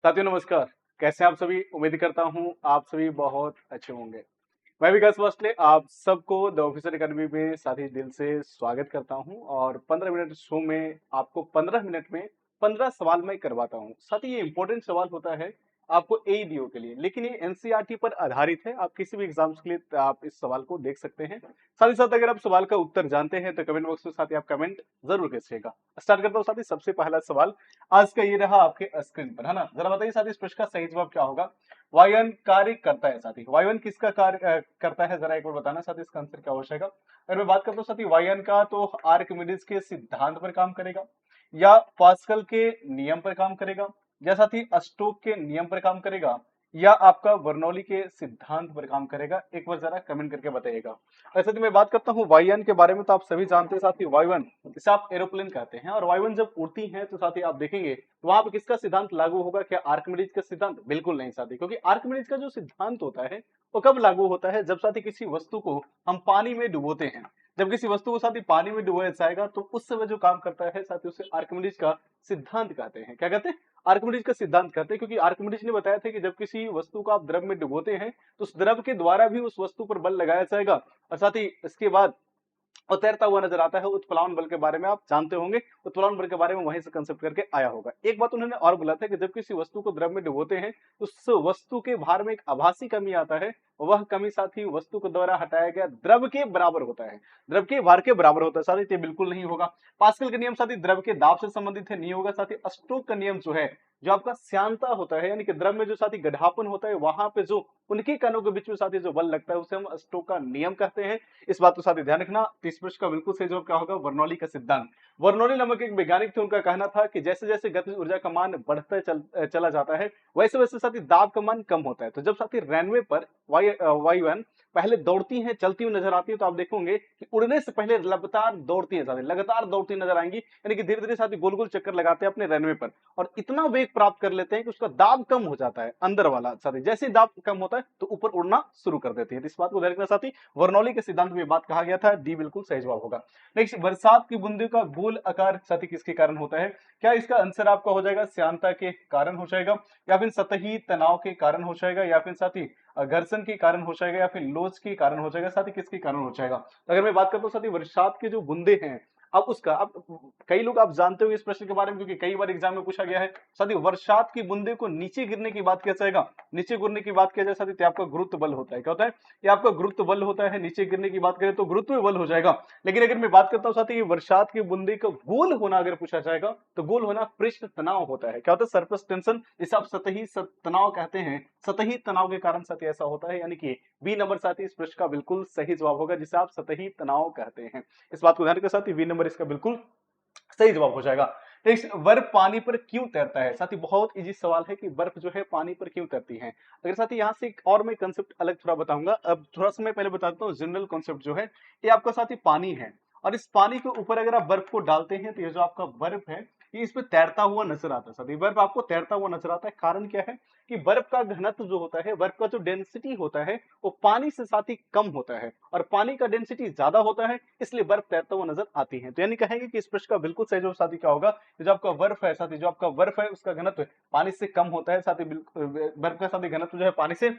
साथियों नमस्कार। कैसे हैं आप सभी? उम्मीद करता हूँ आप सभी बहुत अच्छे होंगे। मैं विकास वासले आप सबको द ऑफिसर अकेडमी में साथी दिल से स्वागत करता हूँ और 15 मिनट शो में आपको 15 मिनट में 15 सवाल मैं करवाता हूँ। साथी ये इंपॉर्टेंट सवाल होता है आपको एईडीओ के लिए, लेकिन ये एनसीईआरटी पर आधारित है। आप किसी भी एग्जाम्स के लिए आप इस सवाल को देख सकते हैं। साथ ही साथ अगर आप सवाल का उत्तर जानते हैं तो कमेंट बॉक्स में साथी आप कमेंट जरूर कीजिएगा। स्टार्ट करता हूँ साथी। सबसे पहला सवाल आज का ये रहा आपके स्क्रीन पर, है ना? जरा बताइए साथी इस प्रश्न का सही जवाब क्या होगा? वायुयान कार्य करता है साथी। वायुयान किसका कार्य करता है, जरा एक बार बताना साथी, इसका आंसर क्या हो जाएगा? अगर मैं बात करता हूँ साथी वायुयान का, तो आर्किमिडीज के सिद्धांत पर काम करेगा, या पास्कल के नियम पर काम करेगा, या साथी स्टोक के नियम पर काम करेगा, या आपका बर्नौली के सिद्धांत पर काम करेगा? एक बार जरा कमेंट करके बताइएगा। ऐसे तो मैं बात करता हूँ वायुयान के बारे में, तो आप सभी जानते हैं साथी वायुयान जिसे आप एरोप्लेन कहते हैं, और वायुयान जब उड़ती हैं तो साथी आप देखेंगे तो वहां पे किसका सिद्धांत लागू होगा? क्या आर्किमिडीज का सिद्धांत? बिल्कुल नहीं साथी, क्योंकि आर्किमिडीज का जो सिद्धांत होता है वो कब लागू होता है? जब साथी किसी वस्तु को हम पानी में डुबोते हैं। जब किसी वस्तु को साथी पानी में डुबोया जाएगा तो उस समय जो काम करता है साथी उसे आर्किमिडीज का सिद्धांत कहते हैं। क्या कहते हैं? आर्किमिडीज का सिद्धांत कहते हैं, क्योंकि आर्किमिडीज ने बताया था कि जब किसी वस्तु को आप द्रव में डुबोते हैं तो उस द्रव के द्वारा भी उस वस्तु पर बल लगाया जाएगा, और साथ ही इसके बाद और तैरता हुआ नजर आता है। उत्प्लावन बल के बारे में आप जानते होंगे, उत्प्लावन बल के बारे में वहीं से कंसेप्ट करके आया होगा। एक बात उन्होंने और बोला था कि जब किसी वस्तु को द्रव में डुबोते हैं तो उस वस्तु के भार में एक आभासी कमी आता है, वह कमी साथी वस्तु के द्वारा हटाया गया द्रव के बराबर होता है। द्रव के भार के बराबर होता है साथी, ये बिल्कुल नहीं होगा। पास्कल का नियम साथी द्रव के दाब से संबंधित है, नहीं होगा साथी। स्टोक का नियम जो है, जो आपका श्यानता होता है, यानी कि द्रव में जो साथी गढ़ापन होता है, वहां पे जो उनके कणों के बीच में साथी जो बल लगता है उसे हम स्टोक का नियम कहते हैं। इस बात को साथ ही ध्यान रखना। इस प्रश्न का बिल्कुल सही जवाब क्या होगा? बर्नौली का सिद्धांत। बर्नौली नामक एक वैज्ञानिक थे, उनका कहना था कि जैसे जैसे गतिज ऊर्जा का मान बढ़ता चला जाता है, वैसे वैसे साथी दाब का मान कम होता है। तो जब साथी रनवे पर वायुयान पहले दौड़ती हैं, चलती हुई नजर आती है, तो आप देखोगे कि उड़ने से पहले लगातार दौड़ती है साथी, लगातार दौड़ती नजर आएंगी, यानी कि धीरे धीरे साथी गोल गोल चक्कर लगाते हैं अपने रनवे पर, और इतना वेग प्राप्त कर लेते हैं कि उसका दाब कम हो जाता है अंदर वाला साथी। जैसे ही दाब कम होता है तो ऊपर उड़ना शुरू कर देती है। तो इस बात को ध्यान रखना साथी, बर्नौली के सिद्धांत में बात कहा गया था। डी बिल्कुल सही जवाब होगा। नेक्स्ट, बरसात की बूंदों का गोल आकार साथी किसके कारण होता है? क्या इसका आंसर आपका हो जाएगा श्यानता के कारण हो जाएगा, या फिर सतही तनाव के कारण हो जाएगा, या फिर साथी घर्षण के कारण हो जाएगा, या फिर लोच के कारण हो जाएगा? साथी किसके कारण हो जाएगा? तो अगर मैं बात करता हूँ साथी बरसात के जो बूंदे हैं, अब उसका अब कई लोग आप जानते हो इस प्रश्न के बारे में, क्योंकि कई बार एग्जाम में पूछा गया है। साथी बरसात की बूंदे को नीचे गिरने की बात किया जाएगा, नीचे गिरने की बात किया जाए साथी, तो आपका गुरुत्व बल होता है। क्या होता है? ये आपका गुरुत्व बल होता है। नीचे गिरने की बात करें तो गुरुत्व बल हो जाएगा। लेकिन अगर मैं बात करता हूं साथी बरसात की बूंदे का गोल होना अगर पूछा जाएगा, तो गोल होना पृष्ठ तनाव होता है। क्या होता है? सरफेस टेंशन, जिसे आप सतही तनाव कहते हैं। सतही तनाव के कारण साथी ऐसा होता है, यानी कि बी नंबर साथी इस प्रश्न का बिल्कुल सही जवाब होगा, जिसे आप सतही तनाव कहते हैं। इस बात को ध्यान रखिए साथी, बी नंबर इसका बिल्कुल सही जवाब हो जाएगा। नेक्स्ट, बर्फ पानी पर क्यों तैरता है? साथी बहुत इजी सवाल है कि बर्फ जो है पानी पर क्यों तैरती है। अगर साथी यहाँ से एक और मैं कंसेप्ट अलग थोड़ा बताऊंगा। अब थोड़ा सा मैं पहले बताता हूँ जनरल कॉन्सेप्ट जो है, ये आपका साथी पानी है, और इस पानी के ऊपर अगर आप बर्फ को डालते हैं तो ये जो आपका बर्फ है ये इस पे तैरता हुआ नजर आता है। साथी बर्फ आपको तैरता हुआ नजर आता है, कारण क्या है? कि बर्फ का घनत्व जो होता है, बर्फ का जो डेंसिटी होता है, वो पानी से साथी कम होता है, और पानी का डेंसिटी ज्यादा होता है, इसलिए बर्फ तैरता हुआ नजर आती है। तो यानी कहेंगे कि इस प्रश्न का बिल्कुल सही जवाब साथी क्या होगा? जो आपका बर्फ है साथी, जो आपका बर्फ है उसका घनत्व पानी से कम होता है साथी। बर्फ का साथी घनत्व जो है पानी से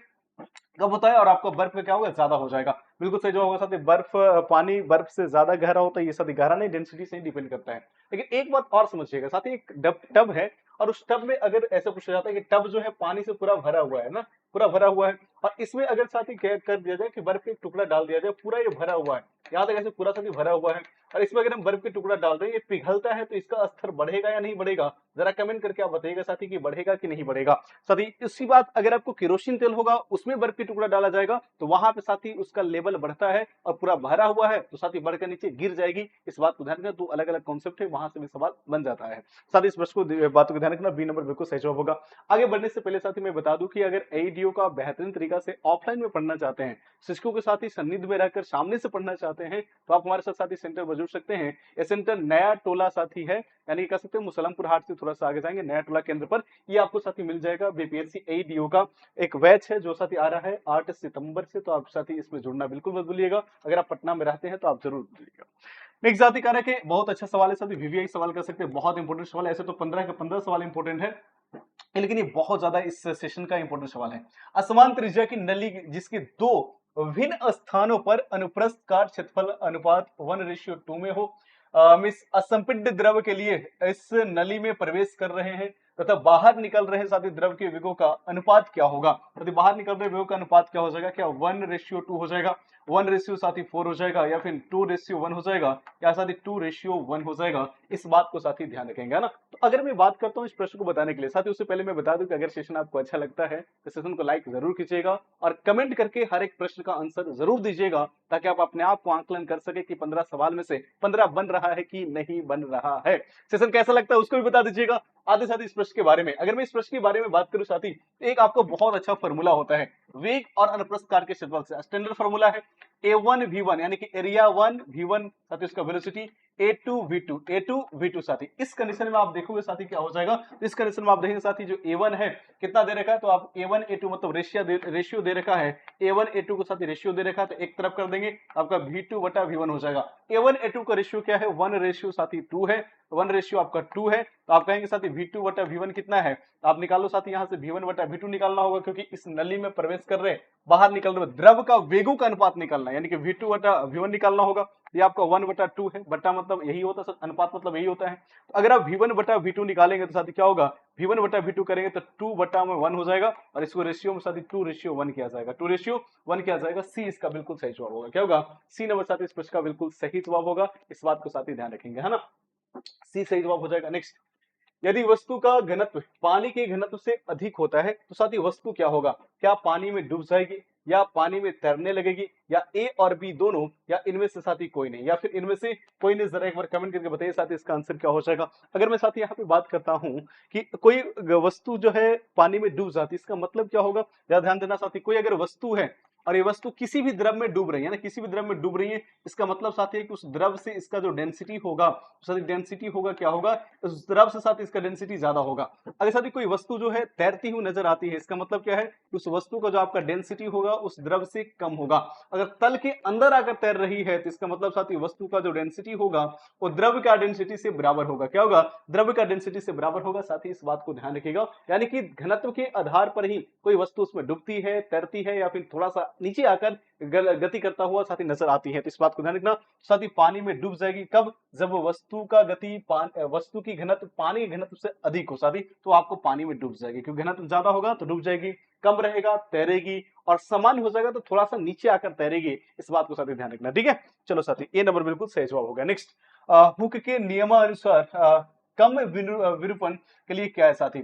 कब होता है, और आपका बर्फ में क्या होगा? ज्यादा हो जाएगा। बिल्कुल सही जो होगा साथी, बर्फ पानी बर्फ से ज्यादा गहरा होता है। ये साथी गहरा नहीं, डेंसिटी से ही डिपेंड करता है। लेकिन एक बात और समझिएगा साथी, एक टब है, और उस टब में अगर ऐसा पूछा जाता है कि टब जो है पानी से पूरा भरा हुआ है ना, पूरा भरा हुआ है, और इसमें अगर साथी कर दिया जाए कि बर्फ का एक टुकड़ा डाल दिया जाए, पूरा ये भरा हुआ है, यहाँ तक ऐसे पूरा साथी भरा हुआ है, और इसमें अगर हम बर्फ के टुकड़ा डाल दें, ये पिघलता है, तो इसका स्तर बढ़ेगा या नहीं बढ़ेगा? जरा कमेंट करके आप बताइएगा साथी कि बढ़ेगा कि नहीं बढ़ेगा। साथी इसी बात अगर आपको केरोसिन तेल होगा, उसमें बर्फ की टुकड़ा डाला जाएगा, तो वहां पे साथी उसका लेवल बढ़ता है, और पूरा भरा हुआ है तो साथी बढ़कर नीचे गिर जाएगी। इस बात को ध्यान रखना। दो अलग अलग कॉन्सेप्ट है, वहां से भी सवाल बन जाता है। साथ ही इस प्रश्न को बातों को ध्यान रखना, बी नंबर बिल्कुल सही जवाब होगा। आगे बढ़ने से पहले साथी मैं बता दूं कि अगर एईडीओ का बेहतरीन तरीका से ऑफलाइन में पढ़ना चाहते हैं, शिक्षकों के साथ ही सन्निध में रहकर सामने से पढ़ना चाहते हैं, तो आप हमारे साथ साथी सेंटर पर जुड़ सकते हैं। ये सेंटर नया टोला साथी है, यानी कह सकते हैं मुसलमपुर हाट से थोड़ा सा आगे जाएंगे, नया टोला केंद्र पर ये आपको साथी मिल जाएगा। बीपीएससी एईडीओ का एक बैच है जो साथी आ रहा है 8 सितंबर से, तो आप साथी इसमें जुड़ना बिल्कुल मत भूलिएगा। अगर आप पटना में रहते हैं तो आप जरूर भूलिएगा। नेक्स्ट साथी कह रहे हैं बहुत अच्छा सवाल है साथी, वीवीआई सवाल कर सकते हैं, बहुत इंपॉर्टेंट सवाल है। ऐसे तो 15 के 15 सवाल इंपॉर्टेंट है, लेकिन ये बहुत ज्यादा इस सेशन का इंपॉर्टेंट सवाल है। असमान त्रिज्या की नली जिसके दो विभिन्न स्थानों पर अनुप्रस्थ काट क्षेत्रफल अनुपात 1:2 में हो, हम इस असंपिंड द्रव के लिए इस नली में प्रवेश कर रहे हैं तथा बाहर निकल रहे साथी द्रव के वेगों का अनुपात क्या होगा। यदि बाहर निकल रहे वेगों का अनुपात क्या हो जाएगा, क्या 1:2 हो जाएगा, 1:4 हो जाएगा, या फिर 2:1 हो जाएगा, या साथी 2:1 हो जाएगा। इस बात को साथी ध्यान रखेंगे, है ना। तो अगर मैं बात करता हूँ इस प्रश्न को बताने के लिए साथी, उससे पहले मैं बता दूं कि अगर सेशन आपको अच्छा लगता है तो सेशन को लाइक जरूर कीजिएगा और कमेंट करके हर एक प्रश्न का आंसर जरूर दीजिएगा, ताकि आप अपने आप को आंकलन कर सके कि 15 सवाल में से 15 बन रहा है कि नहीं बन रहा है। सेशन कैसा लगता है उसको भी बता दीजिएगा। आते साथी इस प्रश्न के बारे में, अगर मैं इस प्रश्न के बारे में बात करूं साथी, एक आपको बहुत अच्छा फॉर्मूला होता है वेग और अनुप्रस्थ काट के क्षेत्रफल से। स्टैंडर्ड फॉर्मूला है A1V1 यानी कि एरिया 1 V1 साथी उसका वेलोसिटी A2V2 साथी। इस कंडीशन में आप देखोगे साथी क्या हो जाएगा, इस कंडीशन में आप देखेंगे साथी जो A1 है कितना दे रखा है, तो आप A1 A2 मतलब रेशियो दे रखा है, A1 A2 को साथी रेशियो दे रखा है, तो एक तरफ कर देंगे आपका V2/V1 हो जाएगा। A1 A2 का रेशियो क्या है, 1:2 है, 1 आपका 2 है, तो आप कहेंगे साथी V2/V1 कितना है, तो आप निकालो साथी यहाँ से V1/V2 निकालना होगा, क्योंकि इस नली में प्रवेश कर रहे बाहर निकल रहे द्रव का वेगों का अनुपात निकालना है, यानी कि V2/V1 निकालना होगा। ये आपका 1/2 है, बट्टा मतलब यही होता है, अनुपात मतलब यही होता है। तो अगर आप V1/V2 निकालेंगे तो साथी क्या होगा, V1/V2 करेंगे तो 2/1 हो जाएगा, और इसको रेशियो में साथी 2:1 किया जाएगा, 2:1 किया जाएगा। सी इसका बिल्कुल सही जवाब होगा। क्या होगा, सी नंबर साथी इस प्रश्न का बिल्कुल सही जवाब होगा। इस बात को साथी ध्यान रखेंगे, है ना। सी सही जवाब हो जाएगा। नेक्स्ट, यदि वस्तु का घनत्व पानी के घनत्व से अधिक होता है तो साथी वस्तु क्या होगा, क्या पानी में डूब जाएगी, या पानी में तैरने लगेगी, या ए और बी दोनों, या इनमें से साथी कोई नहीं, या फिर इनमें से कोई नहीं। जरा एक बार कमेंट करके बताइए साथी इसका आंसर क्या हो जाएगा। अगर मैं साथी यहाँ पे बात करता हूँ कि कोई वस्तु जो है पानी में डूब जाती है, इसका मतलब क्या होगा, ज्यादा ध्यान देना साथी। कोई अगर वस्तु है और ये वस्तु किसी भी द्रव में डूब रही है ना, किसी भी द्रव में डूब रही है, इसका मतलब साथी है कि उस द्रव से इसका जो डेंसिटी होगा, साथी डेंसिटी होगा क्या होगा, उस द्रव से साथी इसका डेंसिटी ज्यादा होगा। अगर साथी कोई वस्तु जो है तैरती हुई नजर आती है, इसका मतलब क्या है कि उस वस्तु का जो आपका डेंसिटी होगा उस द्रव से कम होगा। अगर तल के अंदर आकर तैर रही है तो इसका मतलब साथी वस्तु का जो डेंसिटी होगा वो द्रव का डेंसिटी से बराबर होगा। क्या होगा, द्रव का डेंसिटी से बराबर होगा। साथी इस बात को ध्यान रखिएगा, यानी कि घनत्व के आधार पर ही कोई वस्तु उसमें डूबती है, तैरती है, या फिर थोड़ा सा नीचे आकर गति करता हुआ साथी नजर आती है। तो इस बात को ध्यान रखना, साथी पानी में डूब जाएगी कब, जब वस्तु का गति वस्तु की घनत्व पानी के घनत्व से अधिक हो साथी, तो आपको पानी में डूब जाएगी। क्योंकि घनत्व ज्यादा होगा तो डूब जाएगी, कम रहेगा तैरेगी, और सामान्य हो जाएगा तो थोड़ा सा नीचे आकर तैरेगी। इस बात को साथी ध्यान रखना, ठीक है। चलो साथी, ए नंबर बिल्कुल सही जवाब होगा। नेक्स्ट, हुक के नियमानुसार कम विरूपण के लिए क्या है साथी,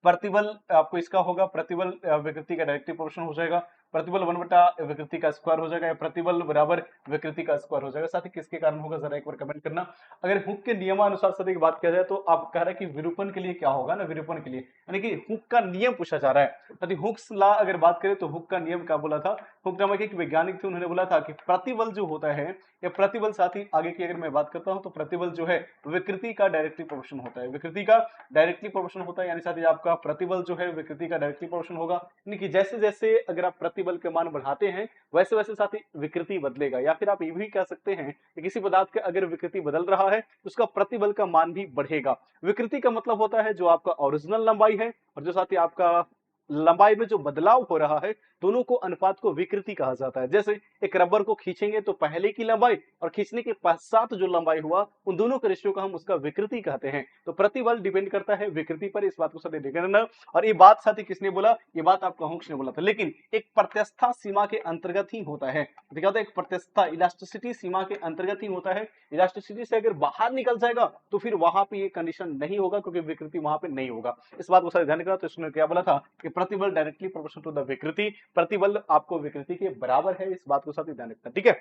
प्रतिबल आपको इसका होगा, प्रतिबल विकृति का डायरेक्टली प्रोपोर्शनल हो जाएगा, प्रतिबल 1/विकृति का स्क्वायर हो जाएगा, या प्रतिबल बराबर विकृति का स्क्वायर हो जाएगा। साथ ही किसके कारण होगा जरा एक बार कमेंट करना। अगर हुक के नियमानुसार साथ की बात किया जाए तो आप कह रहे हैं कि विरूपण के लिए क्या होगा ना, विरूपण के लिए यानी कि हुक का नियम पूछा जा रहा है। साथ ही हुक्स लॉ अगर बात करें तो हुक का नियम क्या बोला था, हुक नामक एक वैज्ञानिक थे, उन्होंने बोला था कि प्रतिबल जो होता है, या प्रतिबल साथ ही आगे की अगर मैं बात करता हूं तो प्रतिबल जो है विकृति का डायरेक्टली प्रोपोर्शनल होता है, विकृति का डायरेक्टली प्रोपोर्शनल होता है। यानी साथ ही आपका प्रतिबल जो है विकृति का डायरेक्टली प्रोपोर्शनल होगा, यानी कि जैसे जैसे अगर आप प्रतिबल के मान बढ़ाते हैं वैसे वैसे साथ ही विकृति बदलेगा। या फिर आप ये भी कह सकते हैं कि किसी पदार्थ का अगर विकृति बदल रहा है तो उसका प्रतिबल का मान भी बढ़ेगा। विकृति का मतलब होता है जो आपका ओरिजिनल लंबाई है और जो साथ ही आपका लंबाई में जो बदलाव हो रहा है, दोनों को अनुपात को विकृति कहा जाता है। जैसे एक रबर को खींचेंगे तो पहले की लंबाई और खींचने के पश्चात जो लंबाई हुआ, उन दोनों के रेशियो का हम उसका विकृति कहते हैं। तो प्रतिबल डिपेंड करता है विकृति पर, इस बात को साथी देखना। और ये बात साथी किसने बोला, ये बात आपका हुक्स ने बोला था, लेकिन एक प्रत्यस्था सीमा के अंतर्गत ही होता है। तो क्या होता है, एक प्रत्यस्था इलास्टिसिटी सीमा के अंतर्गत ही होता है। इलास्टिसिटी से अगर बाहर निकल जाएगा तो फिर वहां पे ये कंडीशन नहीं होगा, क्योंकि विकृति वहां पे नहीं होगा। इस बात को साथी ध्यान रखना। तो इसने क्या बोला था कि प्रतिबल डायरेक्टली प्रोपोर्शनल टू द विकृति, प्रतिबल आपको विकृति के बराबर है। इस बात को साथ ही ध्यान रखना, ठीक है।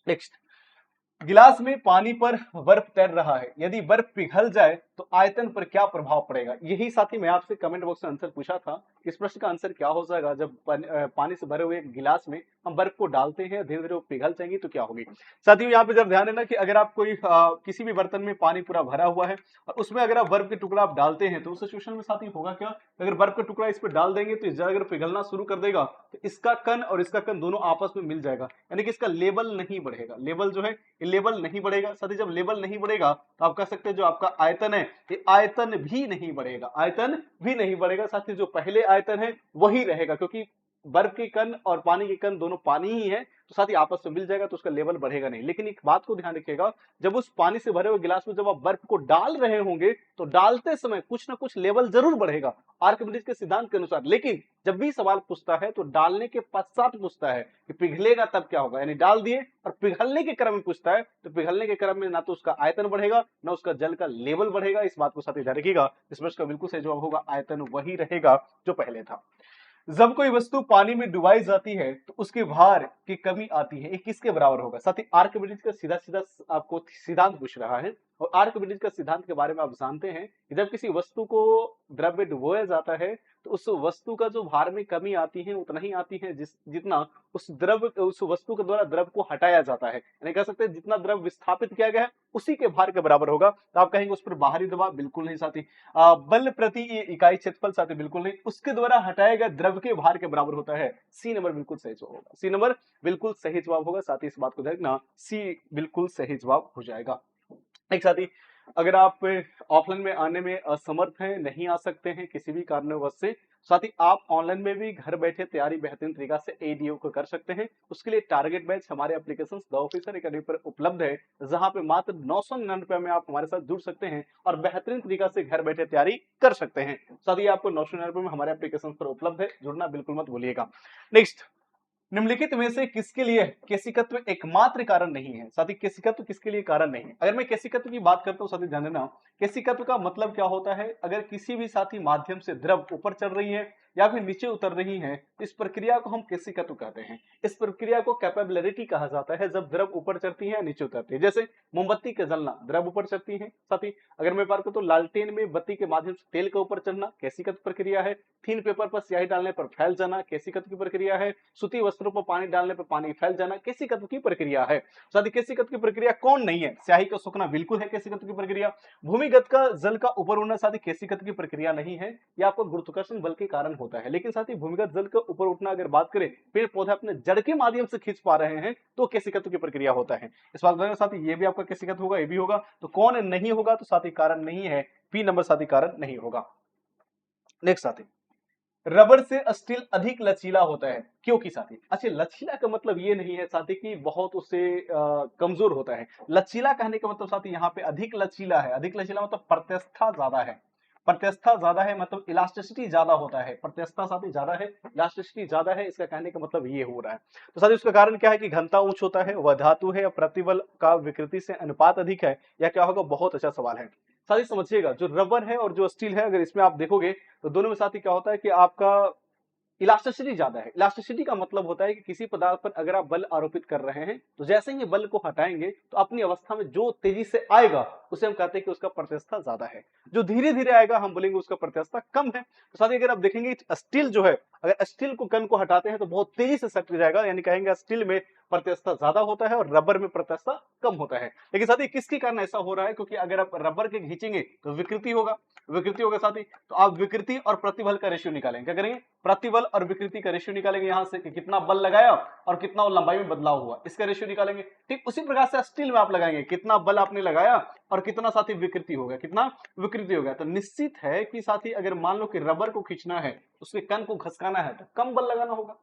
नेक्स्ट, गिलास में पानी पर बर्फ तैर रहा है, यदि बर्फ पिघल जाए तो आयतन पर क्या प्रभाव पड़ेगा। यही साथी मैं आपसे कमेंट बॉक्स में आंसर पूछा था। इस प्रश्न का आंसर क्या हो जाएगा, जब पानी से भरे हुए गिलास में हम बर्फ को डालते हैं, धीरे धीरे वो पिघल जाएंगी तो क्या होगी। साथियों यहाँ पे जब ध्यान देना कि अगर आप कोई किसी भी बर्तन में पानी पूरा भरा हुआ है और उसमें अगर आप बर्फ के टुकड़ा आप डालते हैं तो उस सिचुएशन में साथी होगा क्या, अगर बर्फ का टुकड़ा इस पर डाल देंगे तो अगर पिघलना शुरू कर देगा तो इसका कण और इसका कण दोनों आपस में मिल जाएगा, यानी कि इसका लेवल नहीं बढ़ेगा। लेवल जो है ये लेवल नहीं बढ़ेगा। साथ ही जब लेवल नहीं बढ़ेगा तो आप कह सकते हैं जो आपका आयतन है ये आयतन भी नहीं बढ़ेगा, आयतन भी नहीं बढ़ेगा। साथ ही जो पहले आयतन है वही रहेगा, क्योंकि बर्फ के कण और पानी के कण दोनों पानी ही है, तो साथ ही आपस में मिल जाएगा, तो उसका लेवल बढ़ेगा नहीं। लेकिन एक बात को ध्यान रखिएगा, जब उस पानी से भरे हुए गिलास में जब आप बर्फ को डाल रहे होंगे तो डालते समय कुछ ना कुछ लेवल जरूर बढ़ेगा आर्किमिडीज के सिद्धांत के अनुसार। लेकिन जब भी सवाल पूछता है तो डालने के पश्चात पूछता है कि पिघलेगा तब क्या होगा, यानी डाल दिए और पिघलने के क्रम में पूछता है, तो पिघलने के क्रम में ना तो उसका आयतन बढ़ेगा ना उसका जल का लेवल बढ़ेगा। इस बात को साथ ही ध्यान रखिएगा। इस प्रश्न का बिल्कुल सही जवाब होगा आयतन वही रहेगा जो पहले था। जब कोई वस्तु पानी में डुबाई जाती है तो उसके भार की कमी आती है, ये किसके बराबर होगा? साथ ही आर्किमिडीज का सीधा सीधा आपको सिद्धांत पूछ रहा है, और आर्किमिडीज का सिद्धांत के बारे में आप जानते हैं कि जब किसी वस्तु को द्रव में डुबोया जाता है तो उस वस्तु का जो भार में कमी आती है उतना ही आती है जितना उस वस्तु के द्वारा द्रव को हटाया जाता है। यानी कह सकते हैं जितना द्रव विस्थापित किया गया है उसी के भार के बराबर होगा। तो आप कहेंगे उस पर बाहरी दबाव, बिल्कुल नहीं साथी। बल प्रति इकाई क्षेत्रफल, साथी बिल्कुल नहीं। उसके द्वारा हटाया गया द्रव के भार के बराबर होता है। सी नंबर बिल्कुल सही जवाब होगा, सी नंबर बिल्कुल सही जवाब होगा। साथ ही इस बात को देखना, सी बिल्कुल सही जवाब हो जाएगा। एक साथी, अगर आप ऑफलाइन में आने में असमर्थ हैं, नहीं आ सकते हैं किसी भी कारणवश से, साथ ही आप ऑनलाइन में भी घर बैठे तैयारी बेहतरीन तरीका से एडीओ को कर सकते हैं। उसके लिए टारगेट बैच हमारे एप्लीकेशन द ऑफिसर एकेडमी पर उपलब्ध है, जहां पे मात्र 999 में आप हमारे साथ जुड़ सकते हैं और बेहतरीन तरीका से घर बैठे तैयारी कर सकते हैं। साथ ही आपको 999 में हमारे एप्लीकेशन पर उपलब्ध है, जुड़ना बिल्कुल मत भूलिएगा। नेक्स्ट, निम्नलिखित में से किसके लिए केशिकत्व एकमात्र कारण नहीं है? साथी केशिकत्व किसके लिए कारण नहीं है? अगर मैं केशिकत्व की बात करता हूं साथी, ध्यान देना, केशिकत्व का मतलब क्या होता है? अगर किसी भी साथी माध्यम से द्रव ऊपर चढ़ रही है या फिर नीचे उतर रही है, इस प्रक्रिया को हम केशिकत्व कहते हैं। इस प्रक्रिया को कैपेबिलिटी कहा जाता है, जब द्रव ऊपर चढ़ती है या नीचे उतरती है। जैसे मोमबत्ती के जलना, द्रव ऊपर चढ़ती है। साथी अगर मैं बात करूं तो लालटेन में बत्ती के माध्यम से तेल का ऊपर चढ़ना केशिकत्व प्रक्रिया है। थीन पेपर पर स्याही डालने पर फैल जाना केशिकत्व की प्रक्रिया है। सूती वस्त्रों पर पानी डालने पर पानी फैल जाना केशिकत्व की प्रक्रिया है। साथी केशिकत्व की प्रक्रिया कौन नहीं है? स्याही का सूखना बिल्कुल है केशिकत्व की प्रक्रिया। भूमिगत का जल का ऊपर उड़ना साथी केशिकत्व की प्रक्रिया नहीं है, यह आपको गुरुत्वाकर्षण बल के कारण होता है। लेकिन साथी भूमिगत जल का ऊपर उठना अगर बात करें, पेड़ पौधे अपने जड़ के माध्यम से खींच पा रहे हैं, तो केशिकत्व की प्रक्रिया होता है। इस बात में साथी ये भी आपका केशिकत्व होगा, ये भी होगा। तो कौन नहीं होगा? तो साथी कारण नहीं है, बी नंबर साथी कारण नहीं होगा। नेक्स्ट साथी, रबर से स्टील अधिक लचीला होता है, क्योंकि साथी, अच्छा लचीला का मतलब ये नहीं है साथी कि बहुत उससे कमजोर होता है। लचीला कहने का मतलब साथी यहाँ पे अधिक लचीला है। अधिक लचीला मतलब प्रत्यस्थता ज्यादा है। प्रत्यस्थता ज्यादा है मतलब इलास्टिसिटी ज्यादा होता है। प्रत्यस्थता साथी ज्यादा है, इलास्टिसिटी ज्यादा है, इसका कहने का मतलब ये हो रहा है। तो साथी उसका कारण क्या है कि घनता उच्च होता है, वह धातु है, प्रतिबल का विकृति से अनुपात अधिक है, या क्या होगा? बहुत अच्छा सवाल है। साथी समझिएगा, जो रबर है और जो स्टील है, अगर इसमें आप देखोगे तो दोनों में साथी क्या होता है कि आपका इलास्टिसिटी ज्यादा है। इलास्टिसिटी का मतलब होता है कि किसी पदार्थ पर अगर आप बल आरोपित कर रहे हैं तो जैसे ही बल को हटाएंगे तो अपनी अवस्था में जो तेजी से आएगा उसे हम कहते हैं कि उसका प्रत्यस्थता ज्यादा है। जो धीरे धीरे आएगा हम बोलेंगे उसका प्रत्यस्थता कम है। तो साथ ही अगर आप देखेंगे स्टील जो है, अगर स्टील को कण को हटाते हैं तो बहुत तेजी से सट जाएगा, यानी कहेंगे स्टील में प्रत्यस्थता ज्यादा होता है और रबर में प्रत्यस्थता कम होता है। लेकिन साथ ही किसके कारण ऐसा हो रहा है? क्योंकि अगर आप रबर के खींचेंगे तो विकृति होगा, विकृति होगा साथी। तो आप विकृति और प्रतिबल का रेशियो निकालेंगे। क्या करेंगे? प्रतिबल और विकृति का रेशियो निकालेंगे, यहां से कि कितना बल लगाया और कितना लंबाई में बदलाव हुआ, इसका रेशियो निकालेंगे। ठीक उसी प्रकार से स्टील में आप लगाएंगे, कितना बल आपने लगाया और कितना साथी विकृति हो गया, कितना विकृति हो गया। तो निश्चित है कि साथी अगर मान लो कि रबर को खींचना है, उसके कण को घसकाना है, तो कम बल लगाना होगा।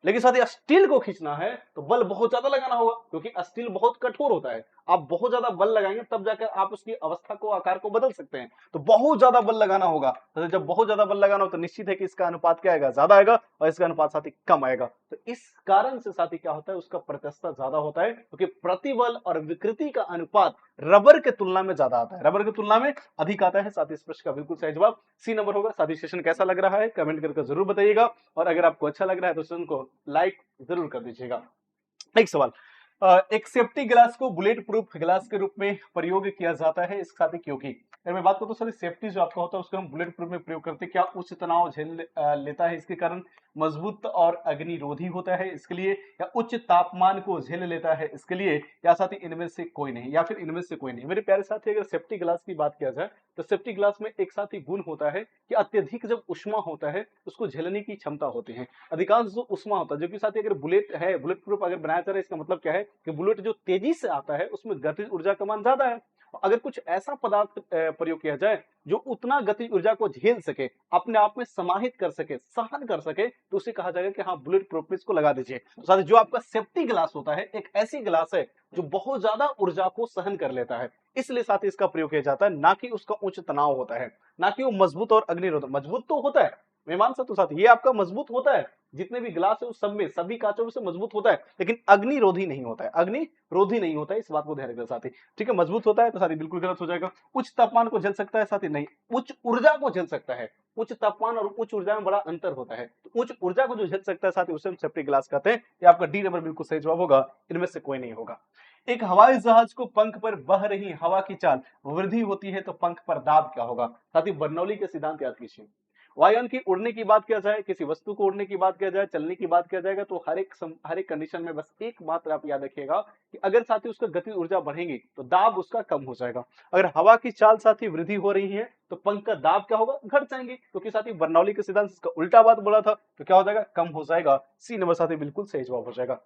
लेकिन साथ ही स्टील को खींचना है तो बल बहुत ज्यादा लगाना होगा, क्योंकि स्टील बहुत कठोर होता है। आप बहुत ज्यादा बल लगाएंगे तब जाकर आप उसकी अवस्था को, आकार को बदल सकते हैं। तो बहुत ज्यादा बल लगाना होगा। तो जब बहुत ज्यादा बल लगाना हो तो निश्चित है कि इसका अनुपात क्या आएगा? ज्यादा आएगा, और इसका अनुपात साथी कम आएगा। तो इस कारण से साथी क्या होता है? उसका प्रत्यस्थता ज्यादा होता है, क्योंकि प्रतिबल और विकृति का अनुपात रबर के तुलना में ज्यादा आता है, रबर की तुलना में अधिक आता है। साथी इस प्रश्न का बिल्कुल सही जवाब सी नंबर होगा। साथी सेशन कैसा लग रहा है कमेंट करके जरूर बताइएगा, और अगर आपको अच्छा लग रहा है तो सेशन को लाइक जरूर कर दीजिएगा। एक सवाल, एक सेफ्टी ग्लास को बुलेट प्रूफ ग्लास के रूप में प्रयोग किया जाता है, इसके साथ ही क्योंकि अगर मैं बात करूं तो सर सेफ्टी जो आपका होता है उसको हम बुलेट प्रूफ में प्रयोग करते हैं। क्या उच्च तनाव झेल लेता है, इसके कारण मजबूत और अग्निरोधी होता है इसके लिए, या उच्च तापमान को झेल लेता है इसके लिए, या साथ ही इनमें से कोई नहीं, या फिर इनमें से कोई नहीं। मेरे प्यारे साथी, अगर सेफ्टी ग्लास की बात किया जाए तो सेफ्टी ग्लास में एक साथ ही गुण होता है कि अत्यधिक जब उष्मा होता है उसको झेलने की क्षमता होती है। अधिकांश जो उष्मा होता है, जो कि साथी अगर बुलेट है, बुलेट प्रूफ अगर बनाया जा रहा है, इसका मतलब क्या है कि बुलेट जो तेजी से आता है उसमें गतिज ऊर्जा का मान ज्यादा है, अगर कुछ ऐसा पदार्थ प्रयोग किया जाए जो उतना गति ऊर्जा को झेल सके, अपने आप में समाहित कर सके, सहन कर सके, तो उसे कहा जाएगा कि हाँ बुलेट प्रूफ में इसको लगा दीजिए। तो साथ ही जो आपका सेफ्टी ग्लास होता है, एक ऐसी ग्लास है जो बहुत ज्यादा ऊर्जा को सहन कर लेता है, इसलिए साथ ही इसका प्रयोग किया जाता है। ना कि उसका उच्च तनाव होता है, ना कि वो मजबूत और अग्निरोधक। मजबूत तो होता है, मैं मान सकता हूं साथ ये आपका मजबूत होता है, जितने भी ग्लास है उस सब में, सभी कांचों में से मजबूत होता है, लेकिन अग्निरोधी नहीं होता है, अग्निरोधी नहीं होता है, इस बात को ध्यान रखना साथी। ठीक है, मजबूत होता है तो साथी बिल्कुल गलत हो जाएगा। उच्च तापमान को झेल सकता है साथी, नहीं, उच्च ऊर्जा को झेल सकता है। उच्च तापमान और उच्च ऊर्जा में बड़ा अंतर होता है, तो उच्च ऊर्जा को जो झेल सकता है साथी उसे हम सेफ्टी ग्लास कहते हैं। ये आपका डी नंबर बिल्कुल सही जवाब होगा, इनमें से कोई नहीं होगा। एक हवाई जहाज को पंख पर बह रही हवा की चाल वृद्धि होती है तो पंख पर दाब क्या होगा? साथी बर्नौली के सिद्धांत याद कीजिए। वायुयान की उड़ने की बात किया जाए, किसी वस्तु को उड़ने की बात किया जाए, चलने की बात किया जाएगा, तो हर एक कंडीशन में बस एक मात्र आप याद रखिएगा कि अगर साथी उसका गति ऊर्जा बढ़ेगी तो दाब उसका कम हो जाएगा। अगर हवा की चाल साथी वृद्धि हो रही है तो पंख का दाब क्या होगा? घट जाएंगे, क्योंकि साथी बर्नौली के सिद्धांत इसका उल्टा बात बोला था, तो क्या हो जाएगा? कम हो जाएगा। सी नंबर साथी बिल्कुल सही जवाब हो जाएगा।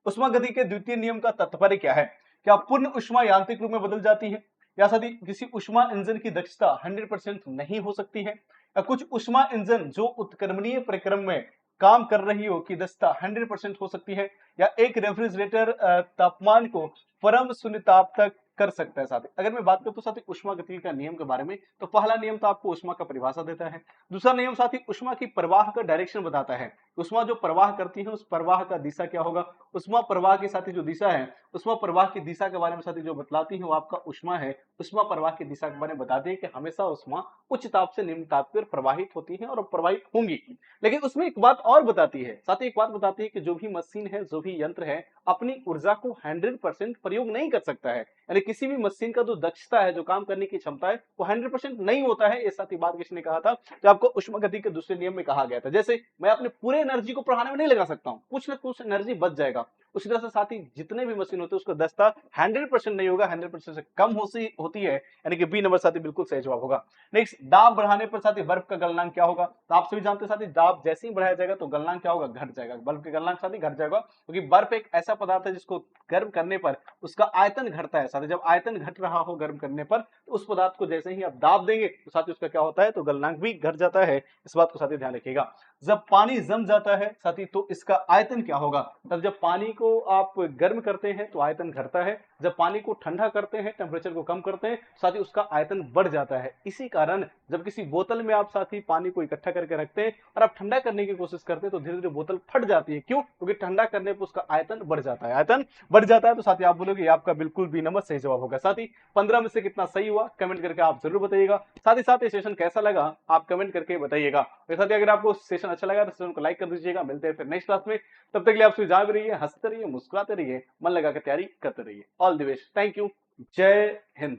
उष्मागति के द्वितीय नियम का तात्पर्य क्या है? क्या पूर्ण उष्मा यांत्रिक रूप में बदल जाती है, या साथी किसी उष्मा इंजन की दक्षता 100% नहीं हो सकती है, या कुछ उष्मा इंजन जो उत्क्रमणीय प्रक्रम में काम कर रही हो की दक्षता 100% हो सकती है, या एक रेफ्रिजरेटर तापमान को परम शून्य ताप तक कर सकता है। साथी अगर मैं बात करूं तो साथी उष्मागतिकी का नियम के बारे में, तो पहला नियम तो आपको उष्मा का परिभाषा देता है। दूसरा नियम साथी उष्मा की प्रवाह का डायरेक्शन बताता है। उष्मा जो प्रवाह करती है उस प्रवाह का दिशा क्या होगा? उष्मा प्रवाह की साथी जो दिशा है, उष्मा प्रवाह की दिशा के बारे में साथी जो बतलाती है वो आपका उष्मा है। उष्मा प्रवाह की दिशा के बारे में बताती है कि हमेशा उष्मा उच्च ताप से निम्न ताप पर प्रवाहित होती है और प्रवाहित होंगी। लेकिन उसमें एक बात और बताती है, साथ ही एक बात बताती है कि जो भी मशीन है, जो भी यंत्र है, अपनी ऊर्जा को 100% प्रयोग नहीं कर सकता है। यानी किसी भी मशीन का जो दक्षता है, जो काम करने की क्षमता है, वो 100% नहीं होता है। ये साथ ही बात किसने कहा था? जो आपको उष्मागति के दूसरे नियम में कहा गया था। जैसे मैं अपने पूरे एनर्जी को पढ़ाने में नहीं लगा सकता हूँ, कुछ ना कुछ एनर्जी बच जाएगा। उसी तरह से साथ ही जितने भी मशीन होते हैं उसका दक्षता 100% नहीं होगा, 100% से कम होती है, यानी कि बी नंबर साथी बिल्कुल सही जवाब होगा। नेक्स्ट, दाब बढ़ाने पर साथी बर्फ का गलनांक क्या होगा? तो आप सभी जानते हैं साथी, दाब जैसे ही बढ़ाया जाएगा तो गलनांक क्या होगा? घट जाएगा। बर्फ के गलनांक साथी घट जाएगा, क्योंकि बर्फ एक ऐसा पदार्थ है जिसको गर्म करने पर उसका आयतन घटता है। साथी जब आयतन घट रहा हो गर्म करने पर, तो उस पदार्थ को जैसे ही आप दाब देंगे तो साथी उसका क्या होता है? तो गलनांक भी घट जाता है। इस बात को साथी ध्यान रखिएगा। जब पानी जम जाता है साथी तो इसका आयतन क्या होगा? तब जब पानी को आप गर्म करते हैं तो आयतन घटता है, जब पानी को ठंडा करते हैं, टेम्परेचर को कम करते हैं, साथी उसका आयतन बढ़ जाता है। इसी कारण जब किसी बोतल में आप साथी पानी को इकट्ठा करके रखते हैं और आप ठंडा करने की कोशिश करते हैं तो धीरे धीरे बोतल फट जाती है। क्यों? क्योंकि ठंडा करने पर उसका आयतन बढ़ जाता है। आयतन बढ़ जाता है तो साथी आप बोलोगे आपका बिल्कुल बी नंबर सही जवाब होगा। साथी 15 में से कितना सही हुआ कमेंट करके आप जरूर बताइएगा। साथ ही साथ ये सेशन कैसा लगा आप कमेंट करके बताइएगा। साथ ही अगर आपको सेशन अच्छा लगा तो सेशन को लाइक कर दीजिएगा। मिलते हैं फिर नेक्स्ट क्लास में, तब तक के लिए आप सुझाव रहिए, हंसते रहिए, मुस्कुराते रहिए, मन लगा के तैयारी करते रहिए। All the best, thank you, जय हिंद।